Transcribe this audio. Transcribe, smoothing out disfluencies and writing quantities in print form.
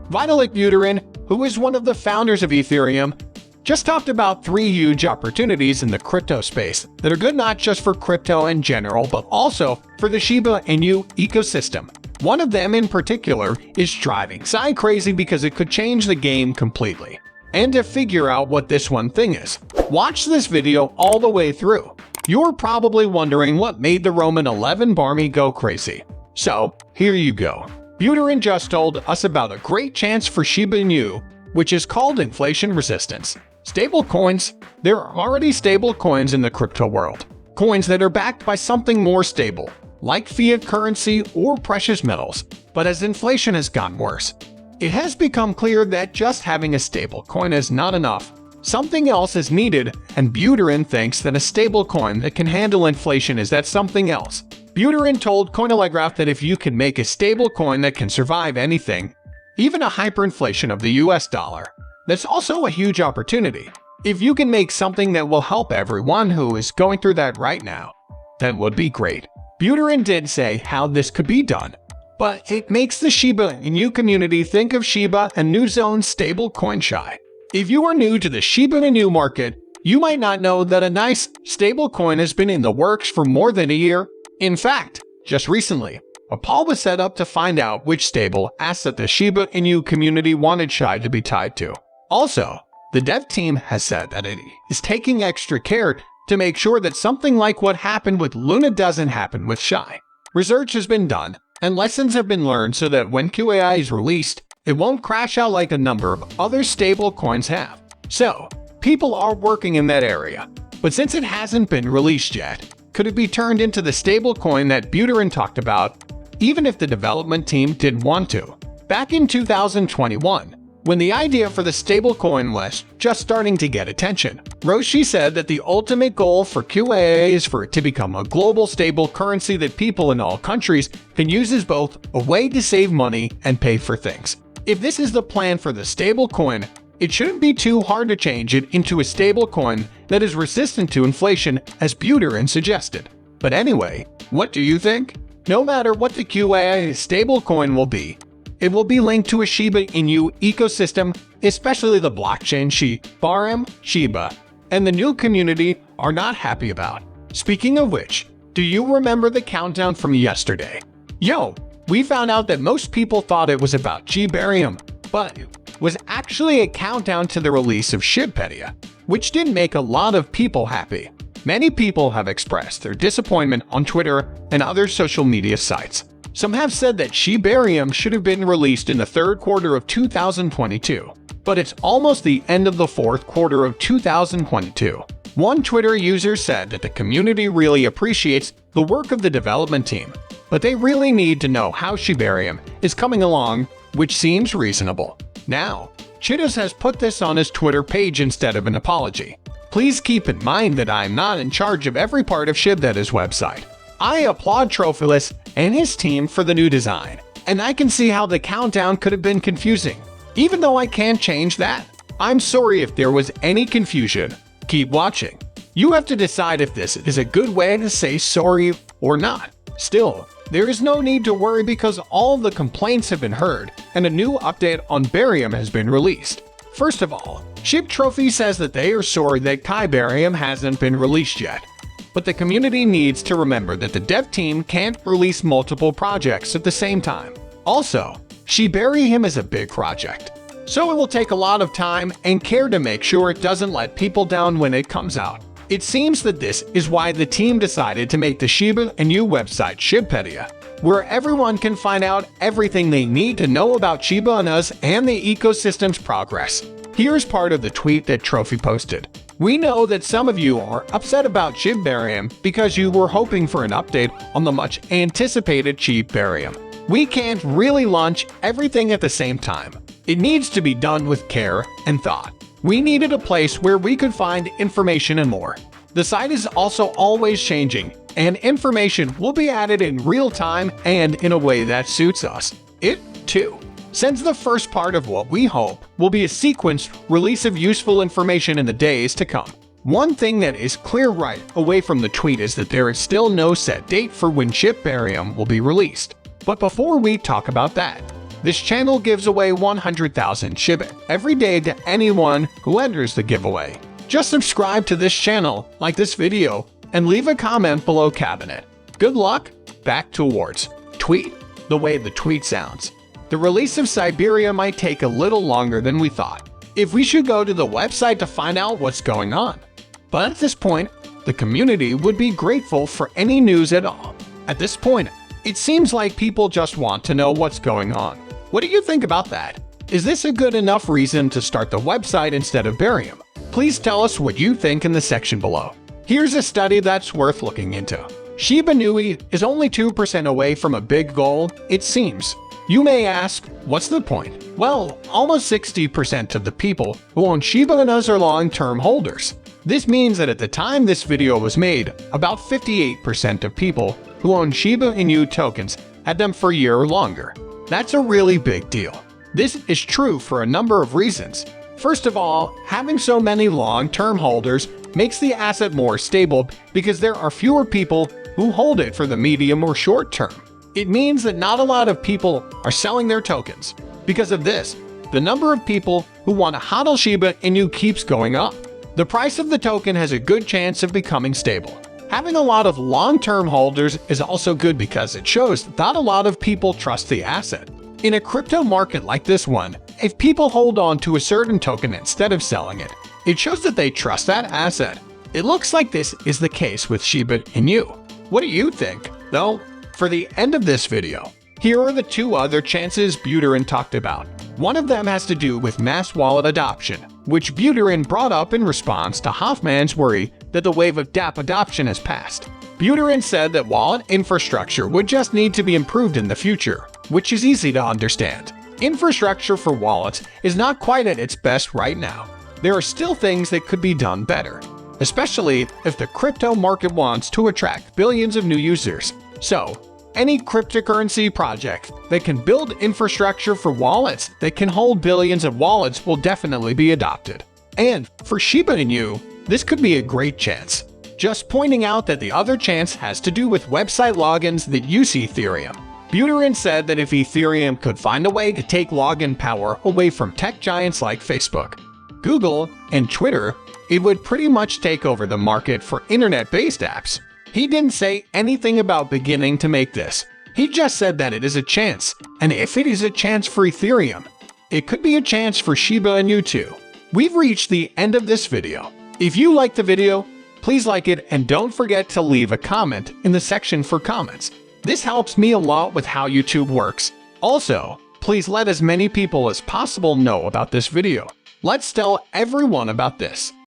Vitalik Buterin, who is one of the founders of Ethereum, just talked about 3 huge opportunities in the crypto space that are good not just for crypto in general, but also for the Shiba Inu ecosystem. One of them in particular is driving Psy crazy because it could change the game completely. And to figure out what this one thing is, watch this video all the way through. You're probably wondering what made the Roman 11 Barmy go crazy. So, here you go. Buterin just told us about a great chance for Shiba Inu, which is called inflation resistance. Stablecoins. There are already stable coins in the crypto world. Coins that are backed by something more stable, like fiat currency or precious metals. But as inflation has gotten worse, it has become clear that just having a stable coin is not enough. Something else is needed, and Buterin thinks that a stable coin that can handle inflation is that something else. Buterin told Cointelegraph that if you can make a stable coin that can survive anything, even a hyperinflation of the US dollar, that's also a huge opportunity. If you can make something that will help everyone who is going through that right now, that would be great. Buterin did say how this could be done, but it makes the Shiba Inu community think of Shiba Inu's own stablecoin SHI. If you are new to the Shiba Inu market, you might not know that a nice stablecoin has been in the works for more than a year. In fact, just recently, a poll was set up to find out which stable asset the Shiba Inu community wanted SHI to be tied to. Also, the dev team has said that it is taking extra care to make sure that something like what happened with Luna doesn't happen with SHI. Research has been done, and lessons have been learned so that when QAI is released, it won't crash out like a number of other stable coins have. So, people are working in that area. But since it hasn't been released yet, could it be turned into the stable coin that Buterin talked about, even if the development team didn't want to? Back in 2021, when the idea for the stablecoin was just starting to get attention, Roshi said that the ultimate goal for QAA is for it to become a global stable currency that people in all countries can use as both a way to save money and pay for things. If this is the plan for the stablecoin, it shouldn't be too hard to change it into a stablecoin that is resistant to inflation, as Buterin suggested. But anyway, what do you think? No matter what the QAA stablecoin will be, it will be linked to a Shiba Inu ecosystem, especially the blockchain Shibarium, Shiba, and the new community are not happy about. Speaking of which, do you remember the countdown from yesterday? Yo, we found out that most people thought it was about Shibarium, but it was actually a countdown to the release of Shibarium, which didn't make a lot of people happy. Many people have expressed their disappointment on Twitter and other social media sites. Some have said that Shibarium should have been released in the 3rd quarter of 2022, but it's almost the end of the 4th quarter of 2022. One Twitter user said that the community really appreciates the work of the development team, but they really need to know how Shibarium is coming along, which seems reasonable. Now, Chitos has put this on his Twitter page instead of an apology. Please keep in mind that I'm not in charge of every part of SHIB that is website. I applaud Trophilus and his team for the new design, and I can see how the countdown could have been confusing. Even though I can't change that, I'm sorry if there was any confusion. Keep watching. You have to decide if this is a good way to say sorry or not. Still, there is no need to worry because all the complaints have been heard, and a new update on Barium has been released. First of all, SHIB Trophy says that they are sorry that Shibarium hasn't been released yet. But the community needs to remember that the dev team can't release multiple projects at the same time. Also, Shibarium is a big project, so it will take a lot of time and care to make sure it doesn't let people down when it comes out. It seems that this is why the team decided to make the Shiba Inu website Shibapedia, where everyone can find out everything they need to know about Shiba Inus and the ecosystem's progress. Here's part of the tweet that Trophy posted. We know that some of you are upset about Shibarium because you were hoping for an update on the much anticipated Shibarium. We can't really launch everything at the same time. It needs to be done with care and thought. We needed a place where we could find information and more. The site is also always changing, and information will be added in real time and in a way that suits us. It, too, sends the first part of what we hope will be a sequenced release of useful information in the days to come. One thing that is clear right away from the tweet is that there is still no set date for when Shibarium will be released. But before we talk about that, This channel gives away 100,000 SHIB every day to anyone who enters the giveaway. Just subscribe to this channel, like this video, and leave a comment below cabinet. Good luck! Back to awards. Tweet. The way the tweet sounds. The release of Shibarium might take a little longer than we thought, if we should go to the website to find out what's going on. But at this point, the community would be grateful for any news at all. At this point, it seems like people just want to know what's going on. What do you think about that? Is this a good enough reason to start the website instead of Barium? Please tell us what you think in the section below. Here's a study that's worth looking into. Shiba Inu is only 2% away from a big goal, it seems. You may ask, what's the point? Well, almost 60% of the people who own Shiba Inus are long-term holders. This means that at the time this video was made, about 58% of people who own Shiba Inu tokens had them for a year or longer. That's a really big deal. This is true for a number of reasons. First of all, having so many long-term holders makes the asset more stable because there are fewer people who hold it for the medium or short term. It means that not a lot of people are selling their tokens. Because of this, the number of people who want to hodl Shiba Inu keeps going up. The price of the token has a good chance of becoming stable. Having a lot of long-term holders is also good because it shows that not a lot of people trust the asset. In a crypto market like this one, if people hold on to a certain token instead of selling it, it shows that they trust that asset. It looks like this is the case with Shiba Inu. What do you think, though? For the end of this video, here are the two other chances Buterin talked about. One of them has to do with mass wallet adoption, which Buterin brought up in response to Hoffman's worry that the wave of dApp adoption has passed. Buterin said that wallet infrastructure would just need to be improved in the future, which is easy to understand. Infrastructure for wallets is not quite at its best right now. There are still things that could be done better, especially if the crypto market wants to attract billions of new users. So, any cryptocurrency project that can build infrastructure for wallets that can hold billions of wallets will definitely be adopted. And for Shiba Inu, this could be a great chance. Just pointing out that the other chance has to do with website logins that use Ethereum. Buterin said that if Ethereum could find a way to take login power away from tech giants like Facebook, Google, and Twitter, it would pretty much take over the market for internet-based apps. He didn't say anything about beginning to make this. He just said that it is a chance, and if it is a chance for Ethereum, it could be a chance for Shiba Inu too. We've reached the end of this video. If you liked the video, please like it and don't forget to leave a comment in the section for comments. This helps me a lot with how YouTube works. Also, please let as many people as possible know about this video. Let's tell everyone about this.